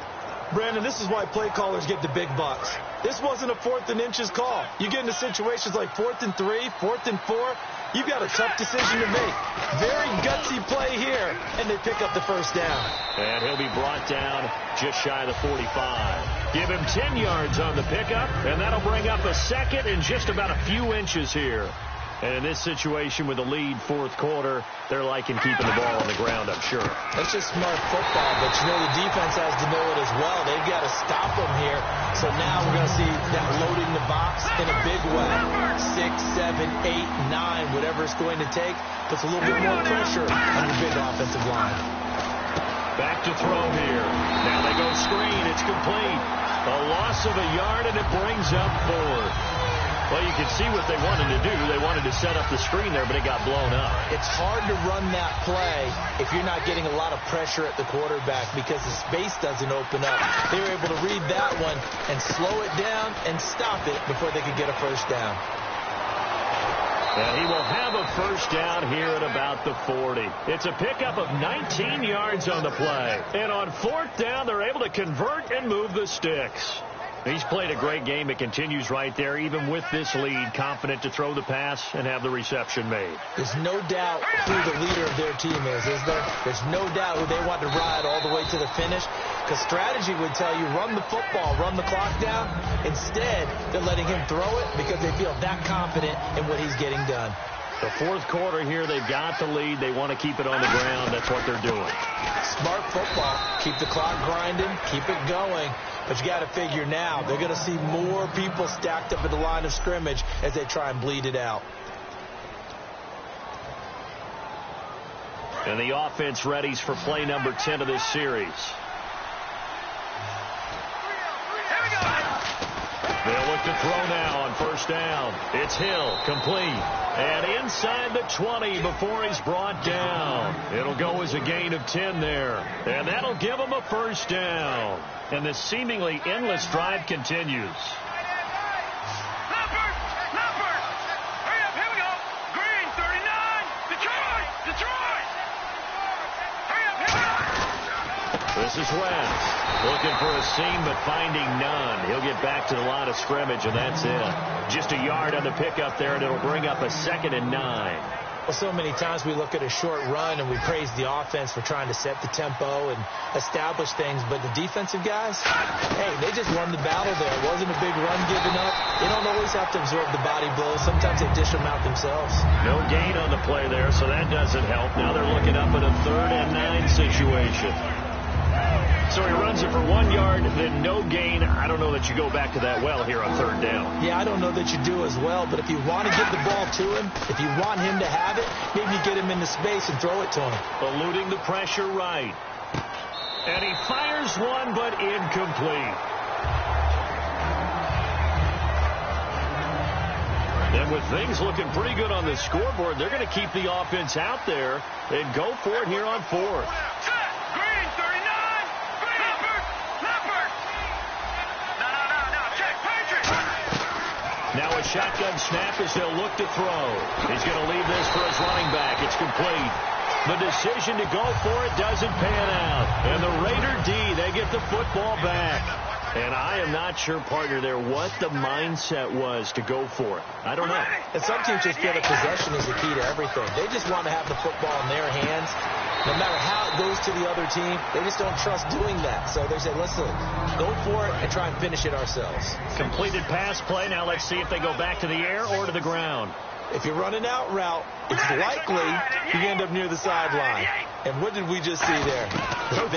Brandon, this is why play callers get the big bucks. This wasn't a 4th and inches call. You get into situations like 4th and 3, 4th and 4. You've got a tough decision to make. Very gutsy play here, and they pick up the first down. And he'll be brought down just shy of the 45. Give him 10 yards on the pickup, and that'll bring up a second and just about a few inches here. And in this situation with the lead 4th quarter, they're liking keeping the ball on the ground, I'm sure. That's just smart football, but you know the defense has to know it as well. They've got to stop them here. So now we're going to see that loading the box in a big way. 6, 7, 8, 9, whatever it's going to take, puts a little bit more pressure on your big offensive line. Back to throw here. Now they go screen. It's complete. A loss of a yard, and it brings up 4th. Well, you can see what they wanted to do. They wanted to set up the screen there, but it got blown up. It's hard to run that play if you're not getting a lot of pressure at the quarterback because the space doesn't open up. They were able to read that one and slow it down and stop it before they could get a first down. And he will have a first down here at about the 40. It's a pickup of 19 yards on the play. And on 4th down, they're able to convert and move the sticks. He's played a great game. It continues right there, even with this lead, confident to throw the pass and have the reception made. There's no doubt who the leader of their team is there? There's no doubt who they want to ride all the way to the finish, because strategy would tell you run the football, run the clock down. Instead, they're letting him throw it because they feel that confident in what he's getting done. The 4th quarter here, they've got the lead. They want to keep it on the ground. That's what they're doing. Smart football. Keep the clock grinding. Keep it going. But you got to figure now, they're going to see more people stacked up at the line of scrimmage as they try and bleed it out. And the offense readies for play number 10 of this series. They'll look to throw now on first down. It's Hill, complete. And inside the 20 before he's brought down. It'll go as a gain of 10 there. And that'll give him a first down. And the seemingly endless drive continues. This is Wentz. Looking for a seam, but finding none. He'll get back to the line of scrimmage, and that's it. Just a yard on the pickup there, and it'll bring up a 2nd and 9. Well, so many times we look at a short run and we praise the offense for trying to set the tempo and establish things, but the defensive guys, hey, they just won the battle there. It wasn't a big run given up. They don't always have to absorb the body blows. Sometimes they dish them out themselves. No gain on the play there, so that doesn't help. Now they're looking up at a 3rd and 9 situation. So he runs it for 1 yard, then no gain. I don't know that you go back to that well here on 3rd down. Yeah, I don't know that you do as well, but if you want to get the ball to him, if you want him to have it, maybe you get him into space and throw it to him. Eluding the pressure right. And he fires one, but incomplete. And with things looking pretty good on the scoreboard, they're going to keep the offense out there and go for it here on 4th. Now a shotgun snap as they'll look to throw. He's going to leave this for his running back. It's complete. The decision to go for it doesn't pan out. And the Raider D, they get the football back. And I am not sure, partner, there what the mindset was to go for it. I don't know. And some teams just feel that possession is the key to everything. They just want to have the football in their hands. No matter how it goes to the other team, they just don't trust doing that. So they say, listen, go for it and try and finish it ourselves. Completed pass play. Now let's see if they go back to the air or to the ground. If you're running out route, it's likely you end up near the sideline. And what did we just see there? You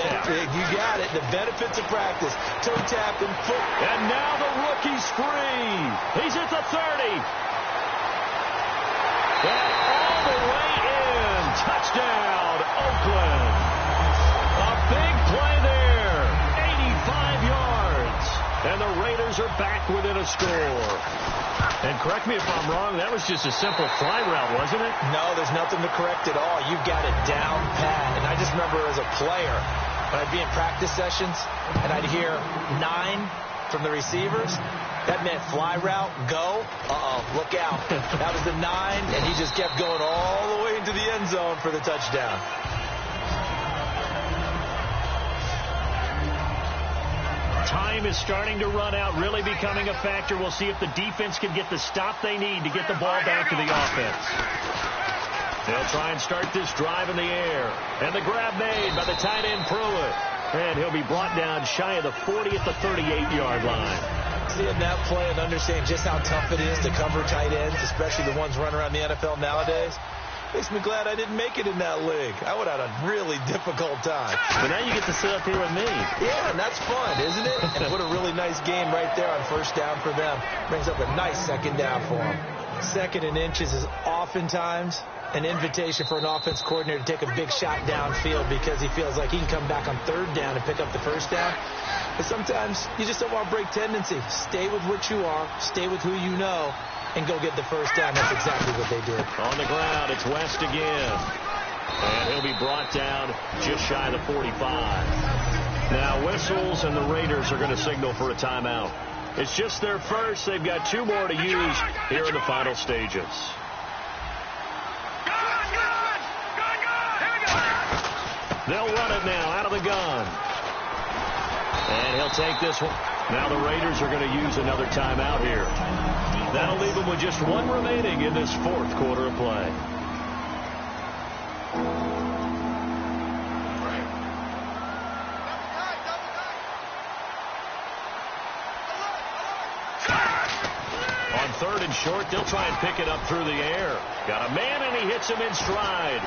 got it. The benefits of practice. Toe tap and foot. And now the rookie's free. He's at the 30. And all the way in. Touchdown, Oakland. A big play there. 85 yards. score. And correct me if I'm wrong, that was just a simple fly route, wasn't it? No, there's nothing to correct at all. You've got it down pat. And I just remember as a player, when I'd be in practice sessions and I'd hear 9 from the receivers, that meant fly route, go. Look out. That was the 9, and he just kept going all the way into the end zone for the touchdown. Time is starting to run out, really becoming a factor. We'll see if the defense can get the stop they need to get the ball back to the offense. They'll try and start this drive in the air. And the grab made by the tight end Pruitt. And he'll be brought down shy of the 40 at the 38-yard line. Seeing that play and understanding just how tough it is to cover tight ends, especially the ones running around the NFL nowadays, makes me glad I didn't make it in that league. I would have had a really difficult time. But now you get to sit up here with me. Yeah, and that's fun, isn't it? And what a really nice game right there on first down for them. Brings up a nice second down for them. Second and inches is oftentimes an invitation for an offense coordinator to take a big shot downfield because he feels like he can come back on third down and pick up the first down. But sometimes you just don't want to break tendency. Stay with what you are, stay with who you know, and go get the first down. That's exactly what they did. On the ground, it's West again. And he'll be brought down just shy of the 45. Now whistles, and the Raiders are going to signal for a timeout. It's just their first. They've got 2 more to use here in the final stages. They'll run it now out of the gun. And he'll take this one. Now the Raiders are going to use another timeout here. That'll leave them with just 1 remaining in this 4th quarter of play. On 3rd and short, they'll try and pick it up through the air. Got a man, and he hits him in stride.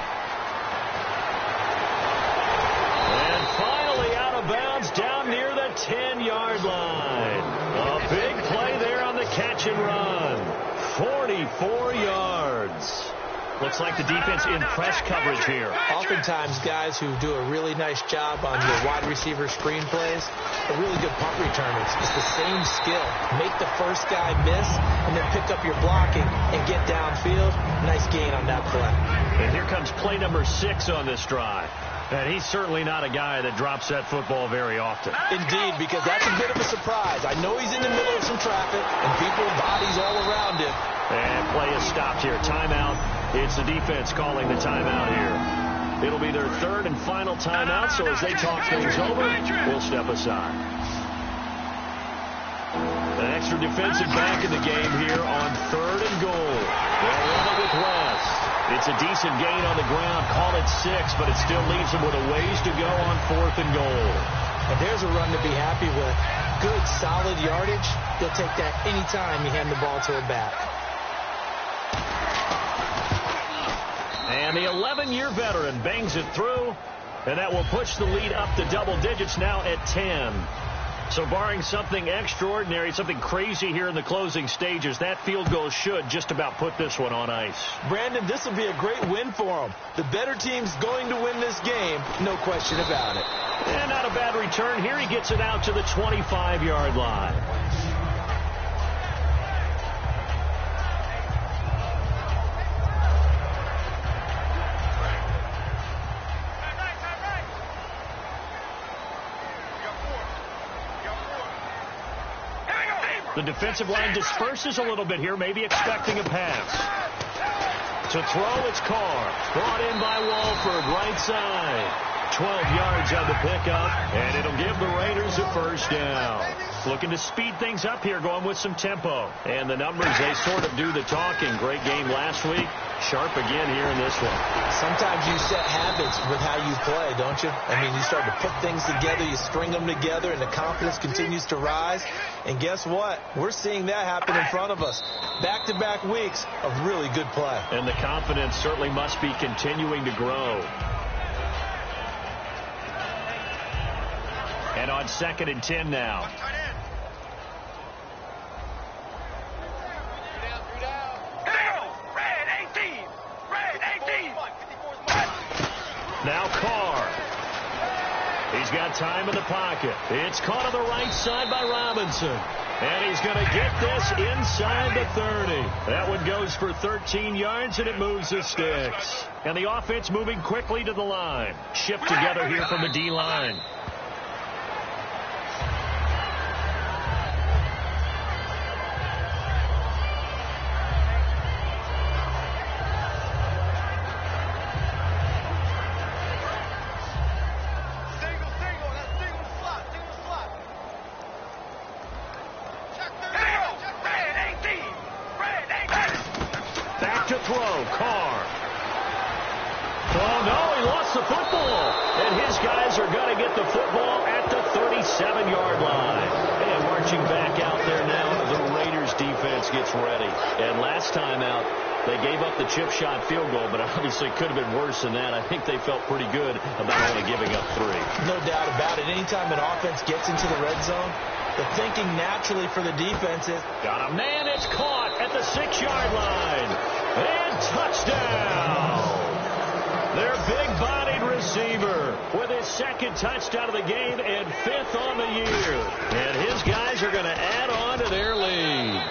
And finally out of bounds down near the 10-yard line. A big play there on the catch and run. 44 yards. Looks like the defense in press coverage here. Oftentimes, guys who do a really nice job on your wide receiver screen plays are really good punt returners. It's the same skill. Make the first guy miss and then pick up your blocking and get downfield. Nice gain on that play. And here comes play number 6 on this drive. And he's certainly not a guy that drops that football very often. Indeed, because that's a bit of a surprise. I know he's in the middle of some traffic and people, bodies all around him. And play is stopped here. Timeout. It's the defense calling the timeout here. It'll be their 3rd and final timeout, so as they talk things over, we'll step aside. An extra defensive back in the game here on 3rd and goal. They'll run it with West. It's a decent gain on the ground. Call it 6, but it still leaves them with a ways to go on 4th and goal. And there's a run to be happy with. Good, solid yardage. They'll take that anytime you hand the ball to a back. And the 11-year veteran bangs it through, and that will push the lead up to double digits now at 10. So barring something extraordinary, something crazy here in the closing stages, that field goal should just about put this one on ice. Brandon, this will be a great win for them. The better team's going to win this game, no question about it. And not a bad return here. He gets it out to the 25-yard line. The defensive line disperses a little bit here, maybe expecting a pass. To throw, it's Carr. Brought in by Walford, right side. 12 yards on the pickup, and it'll give the Raiders a first down. Looking to speed things up here, going with some tempo. And the numbers, they sort of do the talking. Great game last week. Sharp again here in this one. Sometimes you set habits with how you play, don't you? I mean, you start to put things together, you string them together, and the confidence continues to rise. And guess what? We're seeing that happen in front of us. Back-to-back weeks of really good play. And the confidence certainly must be continuing to grow. And on 2nd and 10 now. Now Carr. He's got time in the pocket. It's caught on the right side by Robinson. And he's going to get this inside the 30. That one goes for 13 yards, and it moves the sticks. And the offense moving quickly to the line. Shift together here from the D-line. Chip shot field goal, but obviously could have been worse than that. I think they felt pretty good about only giving up 3. No doubt about it. Anytime an offense gets into the red zone, the thinking naturally for the defense is... Got a man, it's caught at the 6-yard line. And touchdown! Their big-bodied receiver with his 2nd touchdown of the game and 5th on the year. And his guys are going to add on to their lead.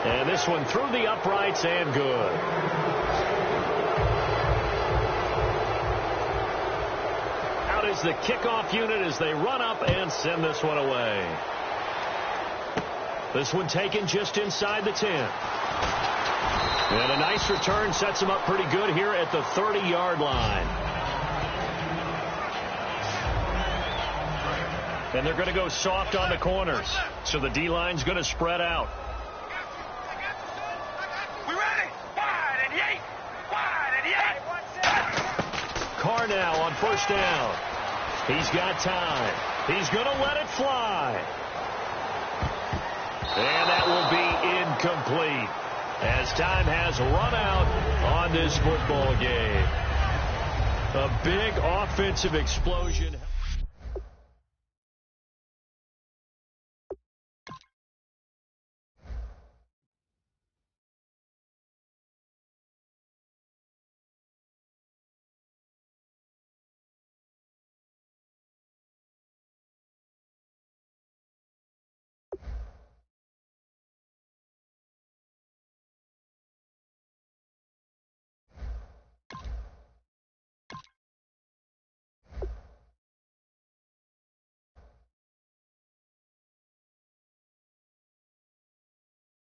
And this one through the uprights and good. Out is the kickoff unit as they run up and send this one away. This one taken just inside the 10. And a nice return sets them up pretty good here at the 30-yard line. And they're going to go soft on the corners. So the D-line's going to spread out. Carr now on 1st down. He's got time. He's going to let it fly. And that will be incomplete as time has run out on this football game. A big offensive explosion.